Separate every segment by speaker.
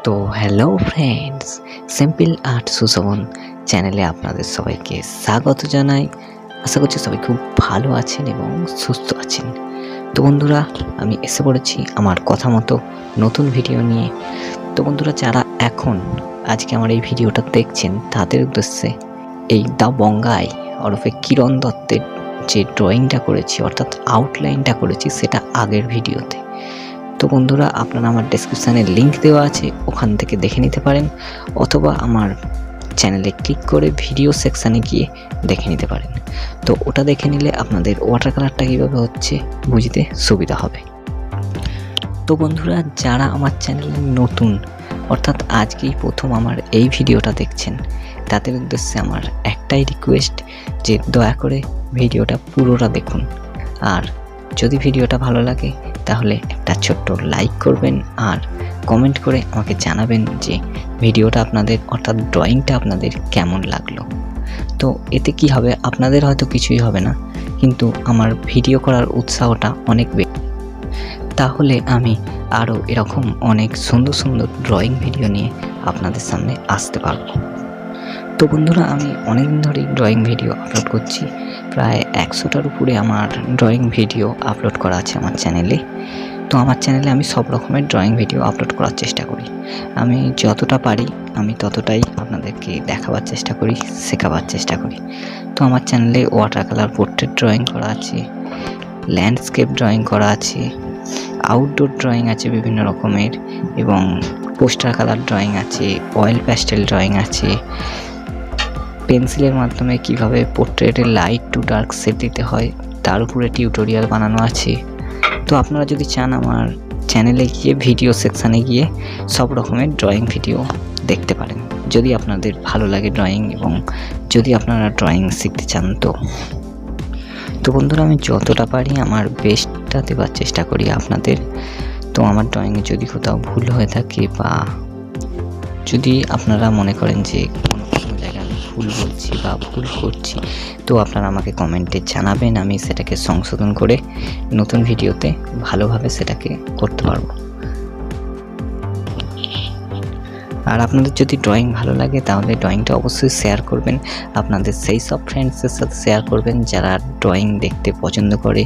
Speaker 1: তো hello friends, simple art Sushovan চ্যানেলে আপনাদের সবাইকে স্বাগত জানাই। আশা করছি সবাই খুব ভালো আছেন এবং সুস্থ আছেন। তো বন্ধুরা, আমি এসে পড়েছি আমার কথা মতো নতুন ভিডিও নিয়ে। তো বন্ধুরা, যারা এখন আজকে আমার এই ভিডিওটা দেখছেন তাদের উদ্দেশ্যে এই দ্য বঙ্গাই ওরফে কিরণ দত্তের যে ড্রয়িংটা করেছি অর্থাৎ আউটলাইনটা করেছি সেটা আগের ভিডিওতে। তো বন্ধুরা, আপনারা আমার ডেসক্রিপশানে লিঙ্ক দেওয়া আছে, ওখান থেকে দেখে নিতে পারেন, অথবা আমার চ্যানেলে ক্লিক করে ভিডিও সেকশানে গিয়ে দেখে নিতে পারেন। তো ওটা দেখে নিলে আপনাদের ওয়াটার কালারটা কীভাবে হচ্ছে বুঝতে সুবিধা হবে। তো বন্ধুরা, যারা আমার চ্যানেলে নতুন অর্থাৎ আজকেই প্রথম আমার এই ভিডিওটা দেখছেন তাদের উদ্দেশ্যে আমার একটাই রিকোয়েস্ট যে দয়া করে ভিডিওটা পুরোটা দেখুন, আর যদি ভিডিওটা ভালো লাগে তাহলে একটা ছোট্ট লাইক করবেন আর কমেন্ট করে আমাকে জানাবেন যে ভিডিওটা আপনাদের অর্থাৎ ড্রয়িংটা আপনাদের কেমন লাগলো। তো এতে কি হবে, আপনাদের হয়তো কিছুই হবে না, কিন্তু আমার ভিডিও করার উৎসাহটা অনেক বেশি। তাহলে আমি আরও এরকম অনেক সুন্দর সুন্দর ড্রয়িং ভিডিও নিয়ে আপনাদের সামনে আসতে পারবো। তো বন্ধুরা, আমি অনেকদিন ধরেই ড্রয়িং ভিডিও আপলোড করছি, প্রায় 100টার উপরে আমার ড্রয়িং ভিডিও আপলোড করা আছে আমার চ্যানেলে। তো আমার চ্যানেলে আমি সব রকমের ড্রয়িং ভিডিও আপলোড করার চেষ্টা করি। আমি যতটা পারি আমি ততটাই আপনাদেরকে দেখাবার চেষ্টা করি, শেখাবার চেষ্টা করি। তো আমার চ্যানেলে ওয়াটার কালার পোর্ট্রেট ড্রয়িং করা আছে, ল্যান্ডস্কেপ ড্রয়িং করা আছে, আউটডোর ড্রয়িং আছে বিভিন্ন রকমের, এবং পোস্টার কালার ড্রয়িং আছে, অয়েল প্যাস্টেল ড্রয়িং আছে, পেন্সিলের মাধ্যমে কিভাবে পোর্ট্রেটের লাইট টু ডার্ক সেট দিতে হয় তার উপরে টিউটোরিয়াল বানানো আছে। তো আপনারা যদি চান আমার চ্যানেলে গিয়ে ভিডিও সেকশানে গিয়ে সব রকমের ড্রয়িং ভিডিও দেখতে পারেন, যদি আপনাদের ভালো লাগে ড্রয়িং এবং যদি আপনারা ড্রয়িং শিখতে চান। তো বন্ধুরা, আমি যতটা পারি আমার বেস্টটা দেওয়ার চেষ্টা করি আপনাদের। তো আমার ড্রয়িংয়ে যদি কোথাও ভুল হয়ে থাকে বা যদি আপনারা মনে করেন যে কোনো জায়গায় আমি ভুল বলছি বা ভুল করছি, তো আপনারা আমাকে কমেন্টে জানাবেন, আমি সেটাকে সংশোধন করে নতুন ভিডিওতে ভালোভাবে সেটাকে করতে পারবো। আর আপনাদের যদি ড্রয়িং ভালো লাগে তাহলে ড্রয়িংটা অবশ্যই শেয়ার করবেন, আপনাদের সেই সব ফ্রেন্ডসের সাথে শেয়ার করবেন যারা ড্রয়িং দেখতে পছন্দ করে,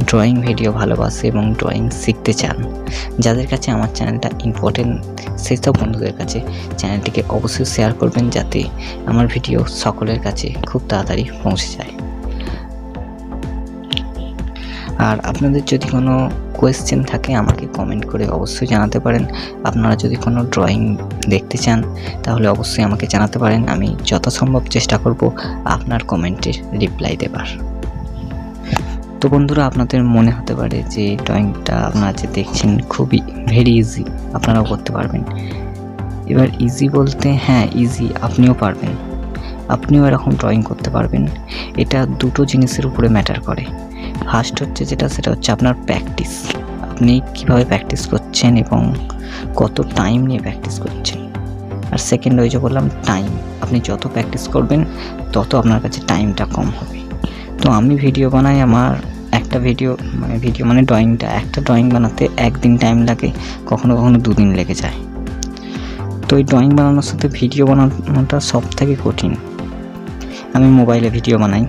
Speaker 1: ড্রয়িং ভিডিও ভালোবাসে এবং ড্রয়িং শিখতে চান। যাদের কাছে আমার চ্যানেলটা ইম্পর্টেন্ট সেই সব বন্ধুদের কাছে চ্যানেলটিকে অবশ্যই শেয়ার করবেন, যাতে আমার ভিডিও সকলের কাছে খুব তাড়াতাড়ি পৌঁছে যায়। আর আপনাদের যদি কোনো কোয়েশ্চেন থাকে আমাকে কমেন্ট করে অবশ্যই জানাতে পারেন। আপনারা যদি কোনো ড্রয়িং দেখতে চান তাহলে অবশ্যই আমাকে জানাতে পারেন, আমি যথাসম্ভব চেষ্টা করব আপনার কমেন্টের রিপ্লাই দেবার। তো বন্ধুরা, আপনাদের মনে হতে পারে যে ড্রয়িংটা আপনারা যে দেখছেন খুবই ভেরি ইজি, আপনারাও করতে পারবেন। এবার ইজি বলতে হ্যাঁ ইজি, আপনিও পারবেন, আপনিও এরকম ড্রয়িং করতে পারবেন। এটা দুটো জিনিসের উপরে ম্যাটার করে। ফার্স্ট হচ্ছে সেটা হচ্ছে আপনার প্র্যাকটিস, আপনি কীভাবে প্র্যাকটিস করছেন এবং কত টাইম নিয়ে প্র্যাকটিস করছেন। আর সেকেন্ড ওই যে বললাম টাইম, আপনি যত প্র্যাকটিস করবেন তত আপনার কাছে টাইমটা কম হবে। তো আমি ভিডিও বানাই, আমার একটা ভিডিও মানে ড্রয়িংটা একটা ড্রয়িং বানাতে একদিন টাইম লাগে, কখনো কখনো 2 দিন লেগে যায়। তো এই ড্রয়িং বানানোর সাথে ভিডিও বানানোটা সব থেকে কঠিন। আমি মোবাইলে ভিডিও বানাই,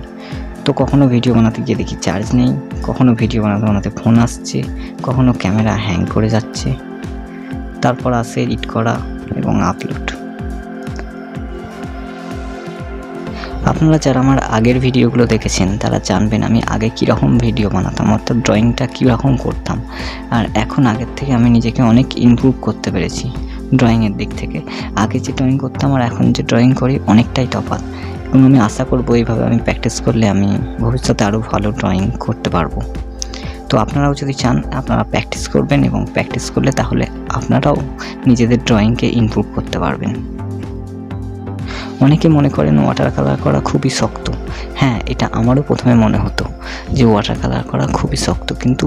Speaker 1: তো কখনো ভিডিও বানাতে গিয়ে দেখি চার্জ নেই, কখনো ভিডিও বানাতে ফোন আসছে, কখনো ক্যামেরা হ্যাং করে যাচ্ছে, তারপর আসে এডিট করা এবং আপলোড। আপনারা যারা আমার আগের ভিডিওগুলো দেখেছেন তারা জানবেন আমি আগে কীরকম ভিডিও বানাতাম, অর্থাৎ ড্রয়িংটা কীরকম করতাম। আর এখন আগের থেকে আমি নিজেকে অনেক ইমপ্রুভ করতে পেরেছি ড্রয়িংয়ের দিক থেকে। আগে যে ড্রয়িং করতাম আর এখন যে ড্রয়িং করি অনেকটাই তফাৎ, এবং আমি আশা করব এইভাবে আমি প্র্যাকটিস করলে আমি ভবিষ্যতে আরও ভালো ড্রয়িং করতে পারবো। তো আপনারাও যদি চান আপনারা প্র্যাকটিস করবেন, এবং প্র্যাকটিস করলে তাহলে আপনারাও নিজেদের ড্রয়িংকে ইমপ্রুভ করতে পারবেন। অনেকে মনে করেন ওয়াটার কালার করা খুবই শক্ত। হ্যাঁ, এটা আমারও প্রথমে মনে হতো যে ওয়াটার কালার করা খুবই শক্ত, কিন্তু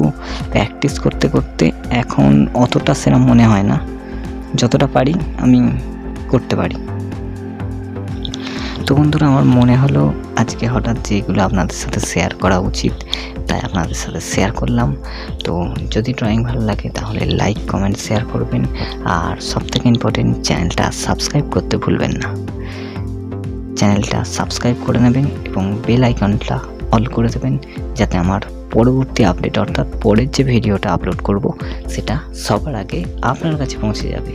Speaker 1: প্র্যাকটিস করতে করতে এখন অতটা সেরকম মনে হয় না, যতটা পারি আমি করতে পারি। তো বন্ধুরা, আমার মনে হলো আজকে হঠাৎ যেগুলো আপনাদের সাথে শেয়ার করা উচিত, তাই আপনাদের সাথে শেয়ার করলাম। তো যদি ড্রয়িং ভালো লাগে তাহলে লাইক, কমেন্ট, শেয়ার করবেন। আর সবথেকে ইম্পর্টেন্ট, চ্যানেলটা সাবস্ক্রাইব করতে ভুলবেন না। চ্যানেলটা সাবস্ক্রাইব করে নেবেন এবং বেল আইকনটা অল করে দেবেন, যাতে আমার পরবর্তী আপডেট অর্থাৎ পরের যে ভিডিওটা আপলোড করব সেটা সবার আগে আপনার কাছে পৌঁছে যাবে।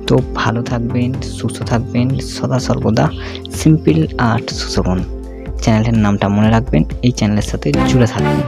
Speaker 1: তো ভালো থাকবেন, সুস্থ থাকবেন, সদা সর্বদা সিম্পল আর্ট সুশোভন চ্যানেলের নামটা মনে রাখবেন, এই চ্যানেলের সাথে জুড়ে থাকবেন।